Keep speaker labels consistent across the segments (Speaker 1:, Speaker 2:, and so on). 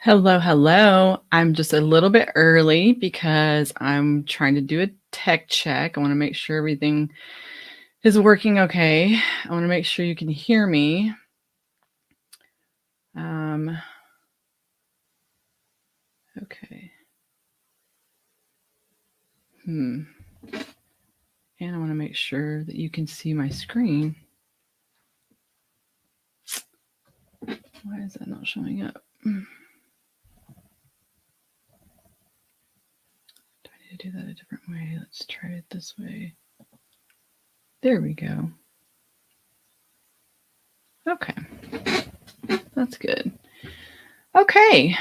Speaker 1: Hello, hello. I'm just a little bit early because I'm trying to do a tech check. I want to make sure everything is working okay. I want to make sure you can hear me. Okay. And I want to make sure that you can see my screen. Why is that not showing up? Do I need to do that a different way? Let's try it this way. There we go. Okay. That's good. Okay.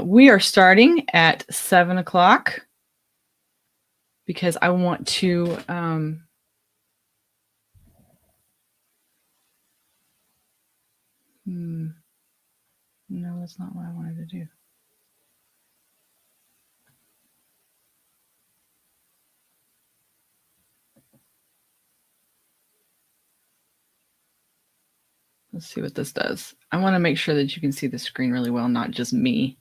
Speaker 1: We are starting at 7 o'clock because I want to no, that's not what I wanted to do. Let's see what this does. I want to make sure that you can see the screen really well, not just me.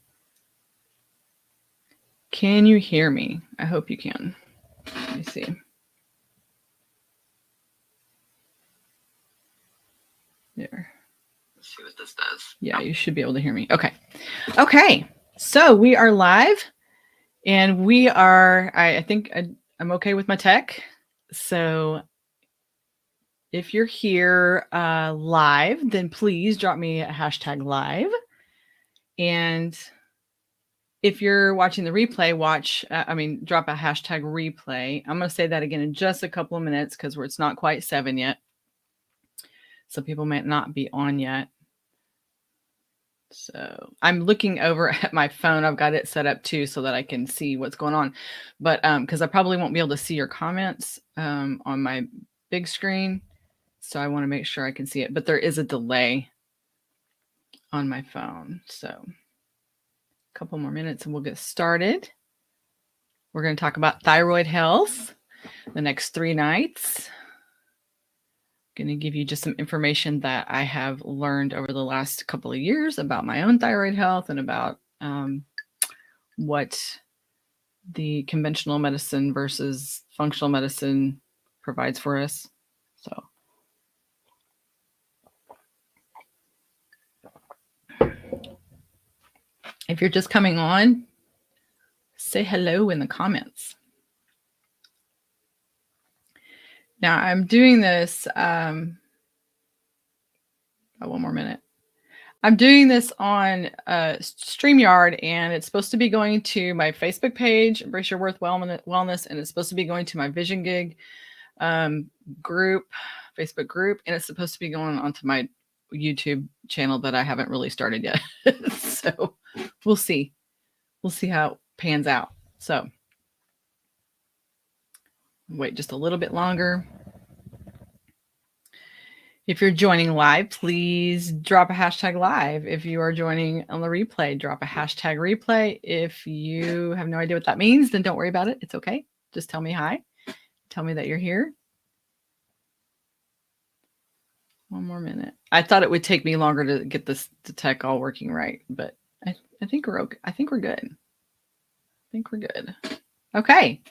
Speaker 1: Can you hear me? I hope you can. Let me see. There. Let's see what this does. Yeah, you should be able to hear me. Okay. Okay. So we are live and we are, I think I'm okay with my tech. So if you're here live, then please drop me a hashtag live. And if you're watching the replay, drop a hashtag replay. I'm going to say that again in just a couple of minutes because it's not quite 7 yet. So people might not be on yet. So I'm looking over at my phone. I've got it set up too so that I can see what's going on. But because I probably won't be able to see your comments on my big screen. So I want to make sure I can see it. But there is a delay on my phone. So a couple more minutes and we'll get started. We're going to talk about thyroid health the next 3 nights. I'm going to give you just some information that I have learned over the last couple of years about my own thyroid health and about what the conventional medicine versus functional medicine provides for us. So if you're just coming on, say hello in the comments. Now I'm doing this, one more minute. I'm doing this on StreamYard, and it's supposed to be going to my Facebook page, Embrace Your Worth Wellness, and it's supposed to be going to my Vision Gig group, Facebook group, and it's supposed to be going onto my YouTube channel that I haven't really started yet. So we'll see. We'll see how it pans out. So wait just a little bit longer. If you're joining live, please drop a hashtag live. If you are joining on the replay, drop a hashtag replay. If you have no idea what that means, then don't worry about it. It's okay. Just tell me hi. Tell me that you're here. One more minute. I thought it would take me longer to get the tech all working right, but I think we're okay. I think we're good. Okay.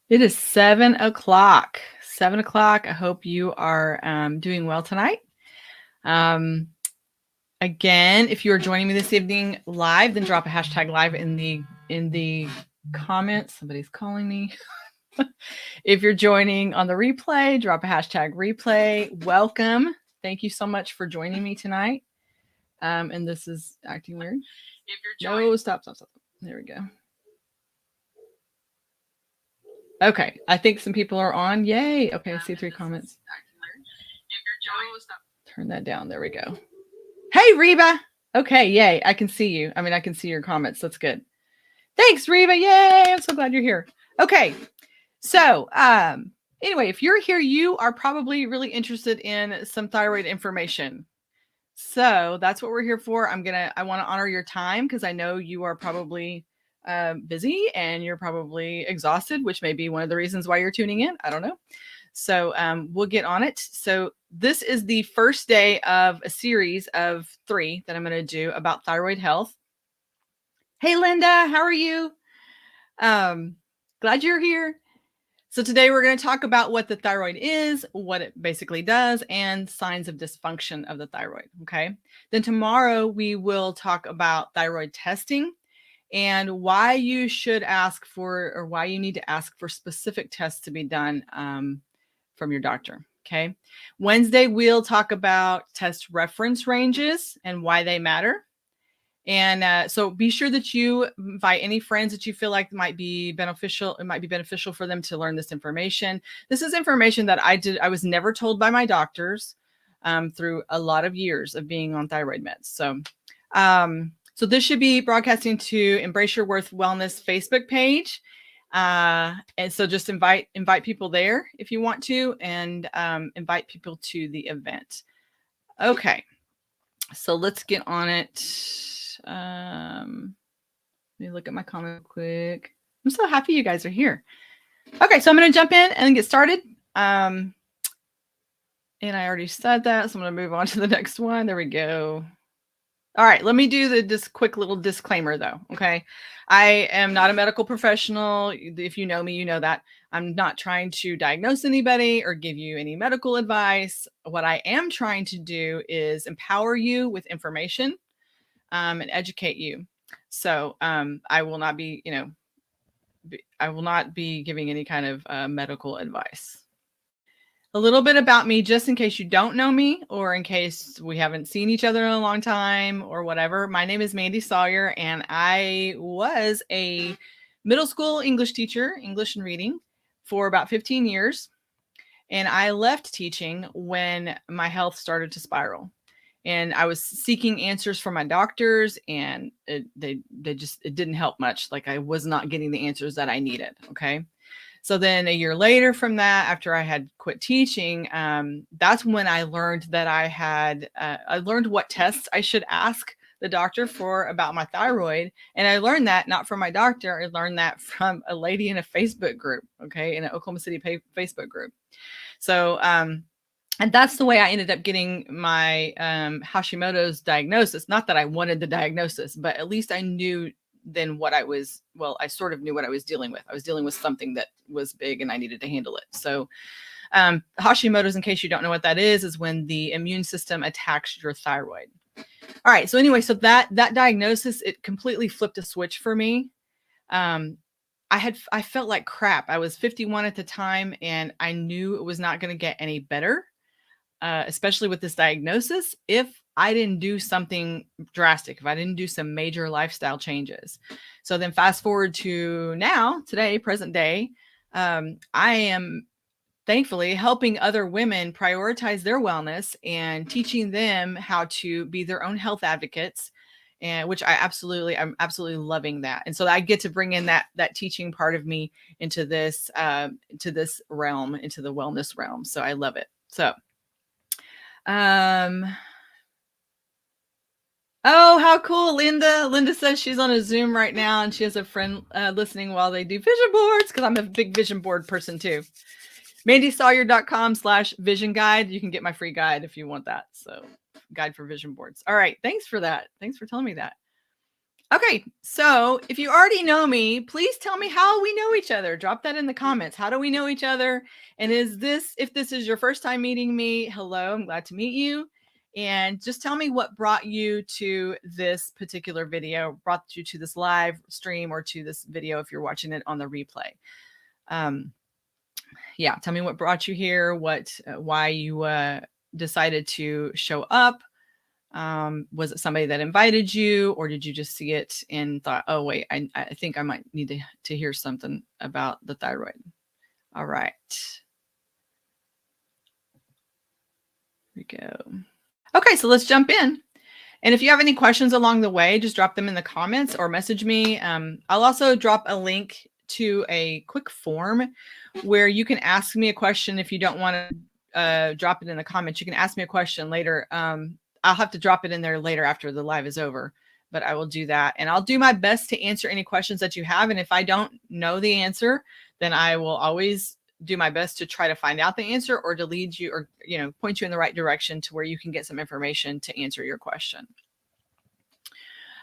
Speaker 1: It is 7 o'clock. 7 o'clock. I hope you are doing well tonight. Again, if you are joining me this evening live, then drop a hashtag live in the comments. Somebody's calling me. If you're joining on the replay, drop a hashtag replay. Welcome. Thank you so much for joining me tonight. And this is acting weird. If you're joining, no, stop. There we go. Okay, I think some people are on. Yay. Okay, I see 3 comments. Turn that down. There we go. Hey, Reba. Okay, yay. I can see you. I can see your comments. That's good. Thanks, Reba. Yay. I'm so glad you're here. Okay. So, anyway, if you're here, you are probably really interested in some thyroid information. So that's what we're here for. I want to honor your time because I know you are probably busy and you're probably exhausted, which may be one of the reasons why you're tuning in. I don't know. So we'll get on it. So this is the first day of a series of 3 that I'm going to do about thyroid health. Hey, Linda, how are you? Glad you're here. So today we're going to talk about what the thyroid is, what it basically does, and signs of dysfunction of the thyroid. Okay. Then tomorrow we will talk about thyroid testing and why you should ask for, or why you need to ask for specific tests to be done from your doctor. Okay. Wednesday, we'll talk about test reference ranges and why they matter. And so be sure that you invite any friends that you feel like might be beneficial. It might be beneficial for them to learn this information. This is information that I was never told by my doctors through a lot of years of being on thyroid meds. So this should be broadcasting to Embrace Your Worth Wellness Facebook page. And so just invite people there if you want to, and invite people to the event. Okay, so let's get on it. Let me look at my comment quick. I'm so happy you guys are here. Okay, so I'm going to jump in and get started. And I already said that, so I'm going to move on to the next one. There we go. All right, let me do this quick little disclaimer though, okay? I am not a medical professional. If you know me, you know that. I'm not trying to diagnose anybody or give you any medical advice. What I am trying to do is empower you with information and educate you. So I will not be, I will not be giving any kind of medical advice. A little bit about me, just in case you don't know me or in case we haven't seen each other in a long time or whatever. My name is Mandy Sawyer, and I was a middle school English teacher, English and reading, for about 15 years. And I left teaching when my health started to spiral. And I was seeking answers from my doctors, and it didn't help much. Like, I was not getting the answers that I needed. Okay. So then a year later from that, after I had quit teaching, that's when I learned that I learned what tests I should ask the doctor for about my thyroid. And I learned that not from my doctor. I learned that from a lady in a Facebook group. Okay. In an Oklahoma City Facebook group. So, and that's the way I ended up getting my Hashimoto's diagnosis. Not that I wanted the diagnosis, but at least I knew then what I sort of knew what I was dealing with. I was dealing with something that was big and I needed to handle it. So Hashimoto's, in case you don't know what that is when the immune system attacks your thyroid. All right. So anyway, so that diagnosis, it completely flipped a switch for me. I felt like crap. I was 51 at the time, and I knew it was not going to get any better. Especially with this diagnosis, if I didn't do something drastic, if I didn't do some major lifestyle changes. So then fast forward to now, today, present day, I am thankfully helping other women prioritize their wellness and teaching them how to be their own health advocates, and which I'm absolutely loving that. And so I get to bring in that teaching part of me into this realm, into the wellness realm. So I love it. So oh, how cool. Linda says she's on a Zoom right now and she has a friend listening while they do vision boards, because I'm a big vision board person too. MandySawyer.com/vision guide. You can get my free guide if you want that. So, guide for vision boards. All right. Thanks for that. Thanks for telling me that. Okay, so if you already know me, please tell me how we know each other. Drop that in the comments. How do we know each other? And if this is your first time meeting me, hello, I'm glad to meet you. And just tell me what brought you to this particular video, brought you to this live stream, or to this video if you're watching it on the replay. Yeah, tell me what brought you here, why you decided to show up. Was it somebody that invited you, or did you just see it and thought, oh wait, I think I might need to hear something about the thyroid? All right. Here we go. Okay, so let's jump in. And if you have any questions along the way, just drop them in the comments or message me. I'll also drop a link to a quick form where you can ask me a question. If you don't want to drop it in the comments, you can ask me a question later. I'll have to drop it in there later after the live is over, but I will do that. And I'll do my best to answer any questions that you have. And if I don't know the answer, then I will always do my best to try to find out the answer, or to lead you, or, point you in the right direction to where you can get some information to answer your question.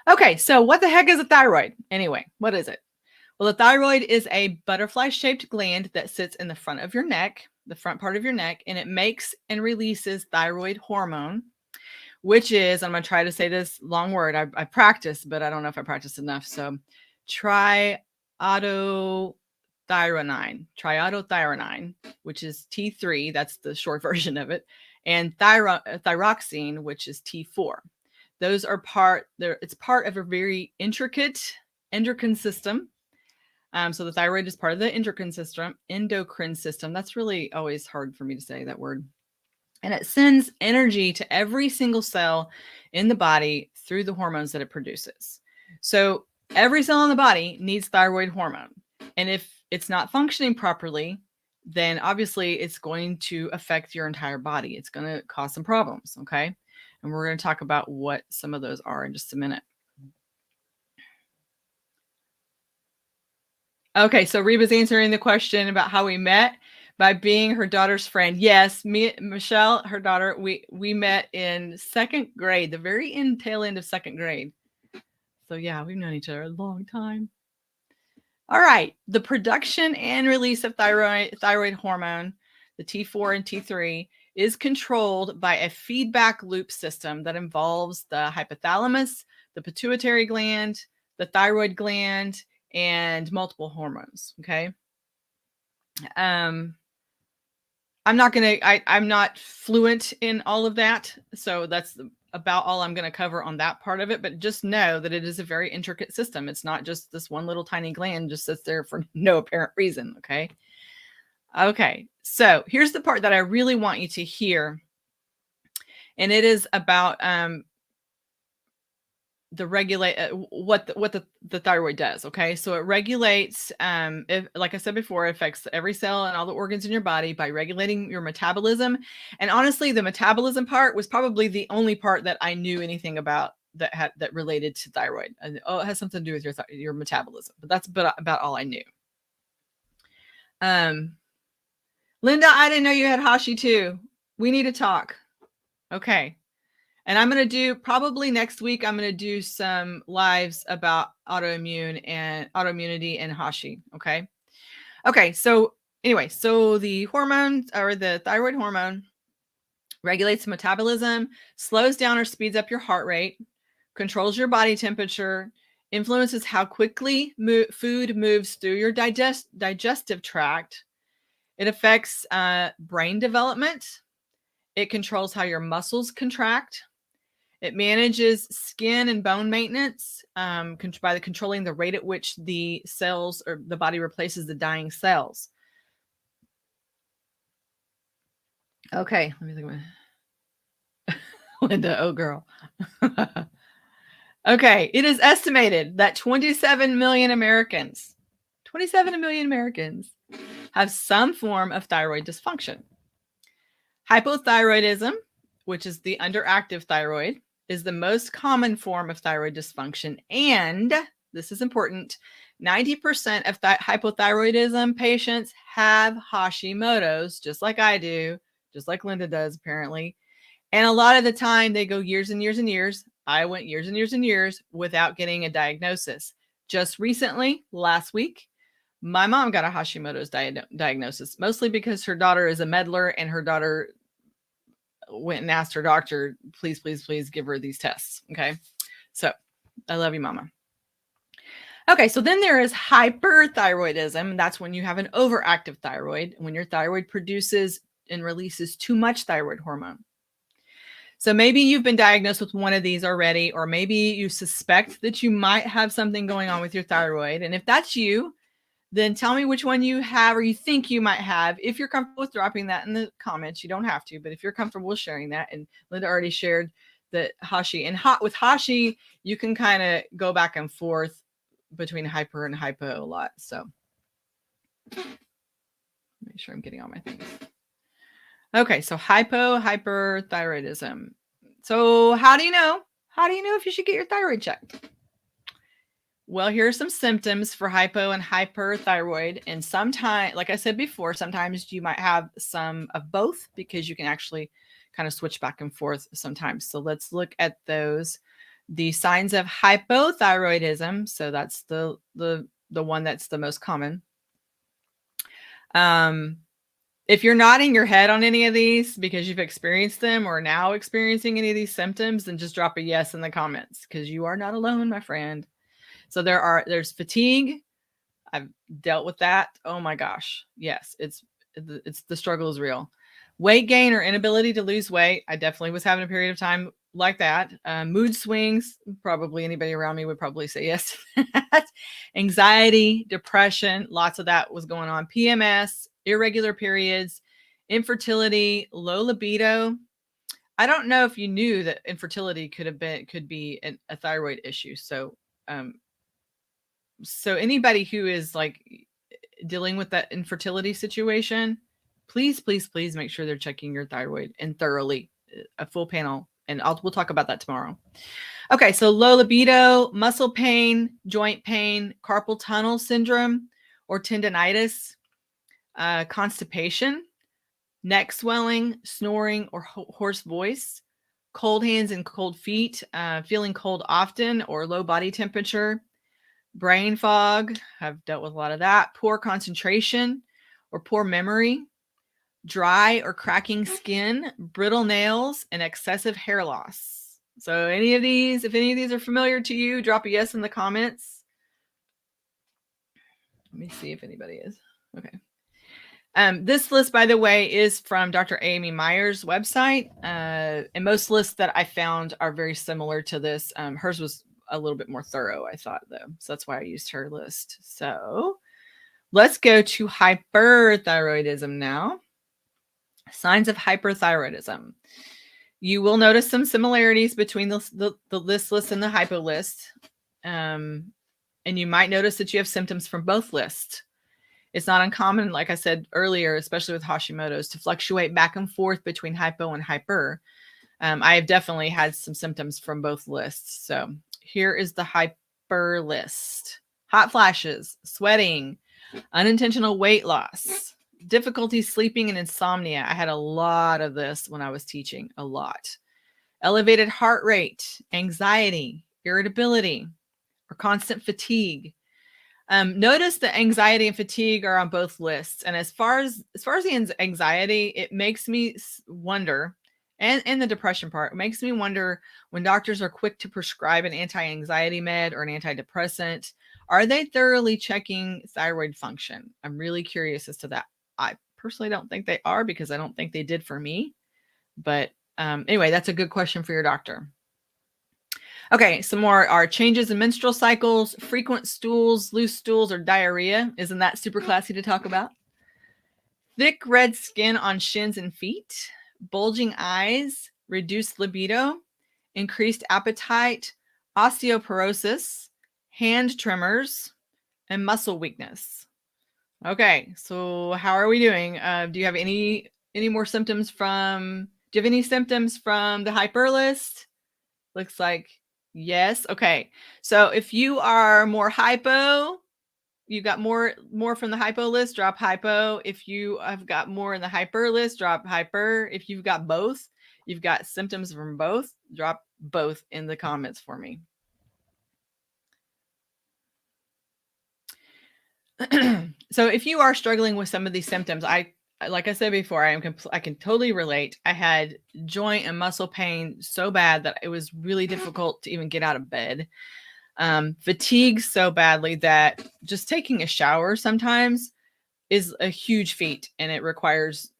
Speaker 1: Okay, so what the heck is a thyroid? Anyway, what is it? Well, the thyroid is a butterfly-shaped gland that sits in the front of your neck, the front part of your neck, and it makes and releases thyroid hormone, which is, I'm going to try to say this long word. I practiced, but I don't know if I practiced enough. So triiodothyronine, which is T3. That's the short version of it. And thyroxine, which is T4. Those are it's part of a very intricate endocrine system. So the thyroid is part of the endocrine system. That's really always hard for me to say that word. And it sends energy to every single cell in the body through the hormones that it produces. So every cell in the body needs thyroid hormone. And if it's not functioning properly, then obviously it's going to affect your entire body. It's going to cause some problems. Okay. And we're going to talk about what some of those are in just a minute. Okay, so Reba's answering the question about how we met by being her daughter's friend. Yes, me, Michelle, her daughter, we met in second grade, the very tail end of second grade. So yeah, we've known each other a long time. All right, the production and release of thyroid hormone, the T4 and T3, is controlled by a feedback loop system that involves the hypothalamus, the pituitary gland, the thyroid gland, and multiple hormones. Okay. I'm not fluent in all of that. So that's about all I'm going to cover on that part of it. But just know that it is a very intricate system. It's not just this one little tiny gland just sits there for no apparent reason. Okay. Okay. So here's the part that I really want you to hear. And it is about what the thyroid does. Okay, so it regulates, like I said before, it affects every cell and all the organs in your body by regulating your metabolism. And honestly, the metabolism part was probably the only part that I knew anything about that related to thyroid. And, it has something to do with your metabolism, but that's about all I knew. Linda, I didn't know you had Hashi too. We need to talk. Okay. And I'm going to do probably next week, I'm going to do some lives about autoimmunity and Hashi. Okay. Okay. So anyway, so the hormone or the thyroid hormone regulates metabolism, slows down or speeds up your heart rate, controls your body temperature, influences how quickly food moves through your digestive tract. It affects brain development. It controls how your muscles contract. It manages skin and bone maintenance by controlling the rate at which the cells or the body replaces the dying cells. Okay, let me think of Linda, oh girl. Okay, it is estimated that 27 million Americans have some form of thyroid dysfunction. Hypothyroidism, which is the underactive thyroid, is the most common form of thyroid dysfunction. And this is important, 90% of hypothyroidism patients have Hashimoto's, just like I do, just like Linda does, apparently. And a lot of the time they go years and years and years. I went years and years and years without getting a diagnosis. Just recently, last week, my mom got a Hashimoto's diagnosis, mostly because her daughter is a meddler and her daughter went and asked her doctor, please, please, please give her these tests. Okay. So I love you, mama. Okay. So then there is hyperthyroidism. That's when you have an overactive thyroid, when your thyroid produces and releases too much thyroid hormone. So maybe you've been diagnosed with one of these already, or maybe you suspect that you might have something going on with your thyroid. And if that's you, then tell me which one you have or you think you might have. If you're comfortable with dropping that in the comments, you don't have to, but if you're comfortable with sharing that, and Linda already shared that Hashi, and with Hashi, you can kind of go back and forth between hyper and hypo a lot. So make sure I'm getting all my things. Okay, so hyperthyroidism. So how do you know? How do you know if you should get your thyroid checked? Well, here are some symptoms for hypo and hyperthyroid. And sometimes, like I said before, sometimes you might have some of both because you can actually kind of switch back and forth sometimes. So let's look at those. The signs of hypothyroidism. So that's the one that's the most common. If you're nodding your head on any of these because you've experienced them or now experiencing any of these symptoms, then just drop a yes in the comments because you are not alone, my friend. So there's fatigue. I've dealt with that. Oh my gosh. Yes, it's the struggle is real. Weight gain or inability to lose weight. I definitely was having a period of time like that. Mood swings. Probably anybody around me would probably say yes to that. Anxiety, depression, lots of that was going on. PMS, irregular periods, infertility, low libido. I don't know if you knew that infertility could be a thyroid issue. So anybody who is like dealing with that infertility situation, please make sure they're checking your thyroid and thoroughly, a full panel. And we'll talk about that tomorrow. Okay, so low libido, muscle pain, joint pain, carpal tunnel syndrome or tendonitis, constipation, neck swelling, snoring or hoarse voice, cold hands and cold feet, feeling cold often or low body temperature, brain fog. I've dealt with a lot of that. Poor concentration or poor memory, dry or cracking skin, brittle nails, and excessive hair loss. So if any of these are familiar to you, drop a yes in the comments. Let me see if anybody is. Okay. This list, by the way, is from Dr. Amy Meyer's website. And most lists that I found are very similar to this. Hers was a little bit more thorough, I thought, though. So that's why I used her list. So let's go to hyperthyroidism now. Signs of hyperthyroidism. You will notice some similarities between the list and the hypo list. And you might notice that you have symptoms from both lists. It's not uncommon, like I said earlier, especially with Hashimoto's, to fluctuate back and forth between hypo and hyper. I have definitely had some symptoms from both lists. So here is the hyper list. Hot flashes, sweating, unintentional weight loss, difficulty sleeping and insomnia. I had a lot of this when I was teaching, a lot. Elevated heart rate, anxiety, irritability, or constant fatigue. Notice that anxiety and fatigue are on both lists. And as far as the anxiety, it makes me wonder, and the depression part, it makes me wonder when doctors are quick to prescribe an anti-anxiety med or an antidepressant, are they thoroughly checking thyroid function? I'm really curious as to that. I personally don't think they are because I don't think they did for me. But anyway, that's a good question for your doctor. Okay, some more are changes in menstrual cycles, frequent stools, loose stools, or diarrhea. Isn't that super classy to talk about? Thick red skin on shins and feet, bulging eyes, reduced libido, increased appetite, osteoporosis, hand tremors, and muscle weakness. Okay, so how are we doing? Do you have any more symptoms from? Do you have any symptoms from the hyper list? Looks like yes. Okay. So if you are more hypo, you got more from the hypo list, drop hypo. If you have got more in the hyper list, drop hyper. If you've got both, you've got symptoms from both, drop both in the comments for me. So if you are struggling with some of these symptoms, like I said before, I can totally relate. I had joint and muscle pain so bad that it was really difficult to even get out of bed. Fatigue so badly that just taking a shower sometimes is a huge feat, and it requires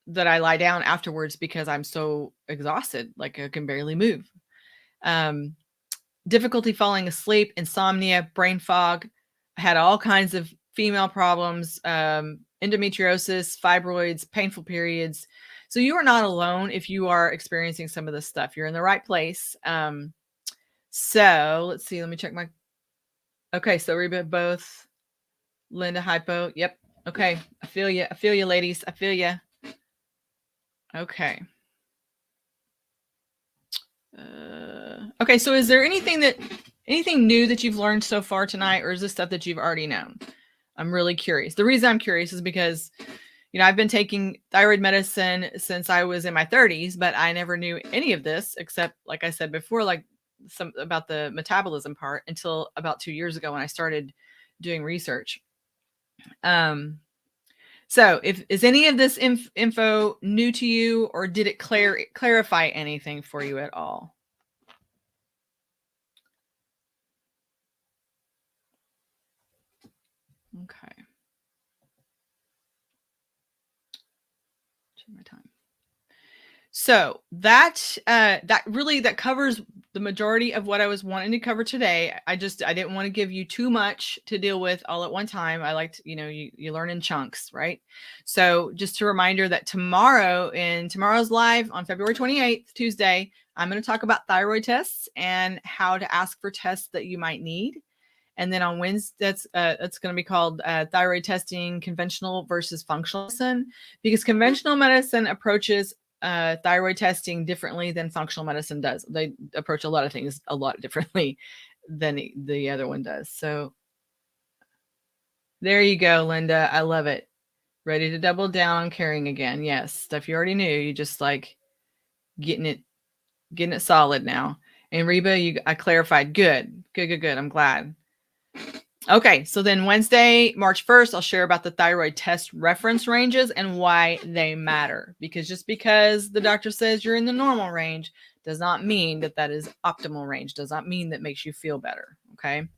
Speaker 1: that I lie down afterwards because I'm so exhausted, like I can barely move. Difficulty falling asleep, insomnia, brain fog. I had all kinds of female problems, endometriosis, fibroids, painful periods. So you are not alone if you are experiencing some of this stuff. You're in the right place. So let's see. Let me check my. Okay, so Reba both. Linda hypo. Yep. Okay. I feel you. I feel you, ladies. I feel you. Okay. Okay. So is there anything new that you've learned so far tonight, or is this stuff that you've already known? I'm really curious. The reason I'm curious is because, I've been taking thyroid medicine since I was in my 30s, but I never knew any of this except, like I said before, like about the metabolism part until about 2 years ago when I started doing research. So is any of this info new to you, or did it clarify anything for you at all? Okay. Check my time. So that covers the majority of what I was wanting to cover today. I didn't want to give you too much to deal with all at one time. I liked, you learn in chunks, right? So just a reminder that tomorrow's live on February 28th, Tuesday, I'm going to talk about thyroid tests and how to ask for tests that you might need. And then on Wednesday, that's going to be called thyroid testing, conventional versus functional medicine, because conventional medicine approaches thyroid testing differently than functional medicine does. They approach a lot of things a lot differently than the other one does. So there you go, Linda. I love it. Ready to double down on caring again. Yes, stuff you already knew. You just like getting it solid now. And Reba, I clarified. Good. I'm glad. Okay, so then Wednesday, March 1st, I'll share about the thyroid test reference ranges and why they matter. Because just because the doctor says you're in the normal range does not mean that is optimal range, does not mean that makes you feel better, okay?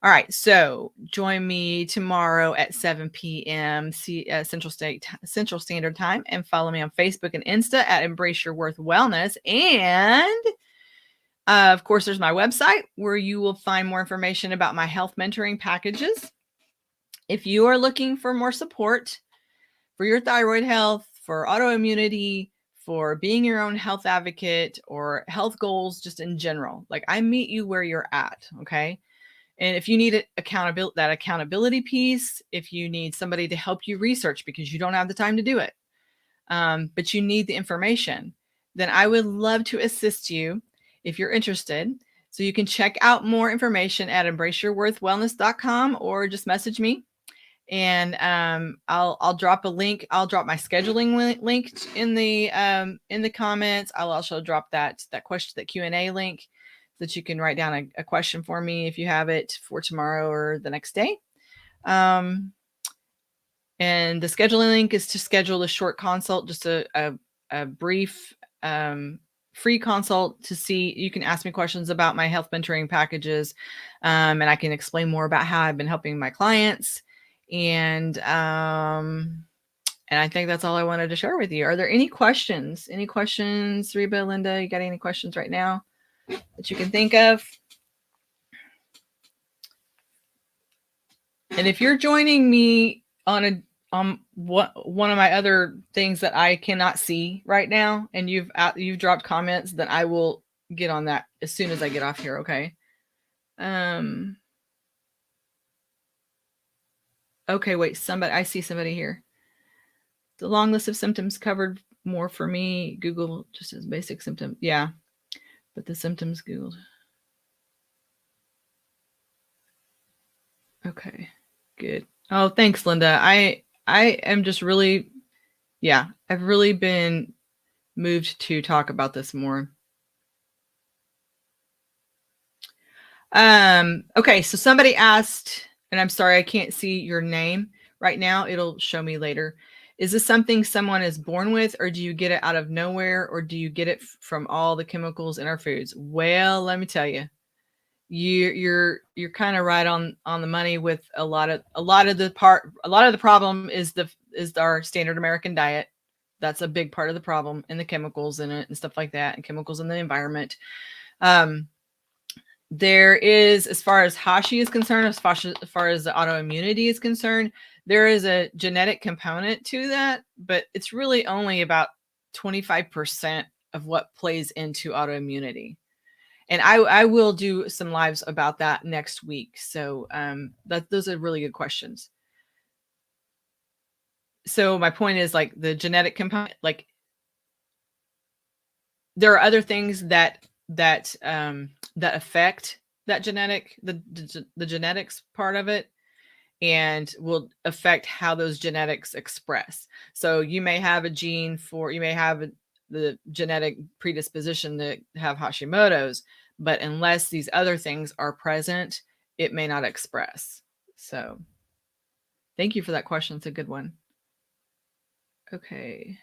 Speaker 1: All right, so join me tomorrow at 7 p.m. Central Standard Time, and follow me on Facebook and Insta at Embrace Your Worth Wellness. And of course, there's my website where you will find more information about my health mentoring packages. If you are looking for more support for your thyroid health, for autoimmunity, for being your own health advocate, or health goals just in general, like I meet you where you're at, okay? And if you need that accountability piece, if you need somebody to help you research because you don't have the time to do it, but you need the information, then I would love to assist you if you're interested. So you can check out more information at embraceyourworthwellness.com, or just message me, and I'll drop a link. I'll drop my scheduling link in the comments. I'll also drop that Q&A link so that you can write down a question for me if you have it for tomorrow or the next day. And the scheduling link is to schedule a short consult, just a brief free consult to see. You can ask me questions about my health mentoring packages, and I can explain more about how I've been helping my clients. And I think that's all I wanted to share with you. Are there any questions? Any questions, Reba, Linda? You got any questions right now that you can think of? And if you're joining me on one of my other things that I cannot see right now, and you've dropped comments, then I will get on that as soon as I get off here. Okay. Okay, wait, I see somebody here. The long list of symptoms covered more for me. Google just as basic symptom. Yeah, but the symptoms Googled. Okay, good. Oh, thanks, Linda. I am just really, I've really been moved to talk about this more. Okay, so somebody asked, and I'm sorry, I can't see your name right now. It'll show me later. Is this something someone is born with, or do you get it out of nowhere, or do you get it from all the chemicals in our foods? Well, let me tell you, you're kind of right on the money with a lot of the problem is our standard American diet. That's a big part of the problem, and the chemicals in it and stuff like that, and chemicals in the environment. There is, as far as Hashi is concerned, as far as the autoimmunity is concerned, there is a genetic component to that, but it's really only about 25% of what plays into autoimmunity. And I will do some lives about that next week. So those are really good questions. So my point is, like, the genetic component, like, there are other things that affect that the genetics part of it, and will affect how those genetics express. So you may have the genetic predisposition to have Hashimoto's, but unless these other things are present, it may not express. So thank you for that question. It's a good one. Okay.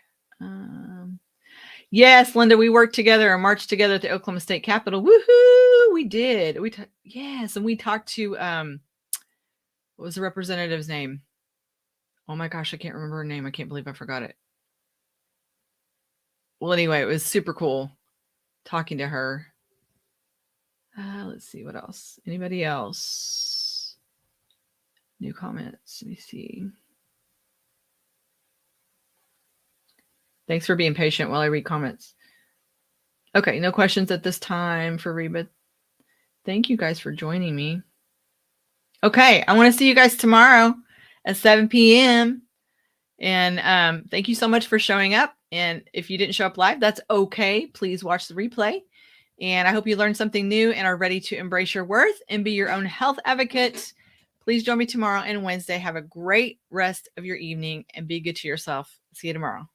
Speaker 1: Yes, Linda, we worked together and marched together at the Oklahoma State Capitol. Woohoo! We did. Yes, and we talked to what was the representative's name? Oh my gosh, I can't remember her name. I can't believe I forgot it. Well, anyway, it was super cool talking to her. Let's see what else. Anybody else? New comments. Let me see. Thanks for being patient while I read comments. Okay, no questions at this time for Reba. Thank you guys for joining me. Okay, I want to see you guys tomorrow at 7 p.m. And thank you so much for showing up. And if you didn't show up live, that's okay. Please watch the replay. And I hope you learned something new and are ready to embrace your worth and be your own health advocate. Please join me tomorrow and Wednesday. Have a great rest of your evening and be good to yourself. See you tomorrow.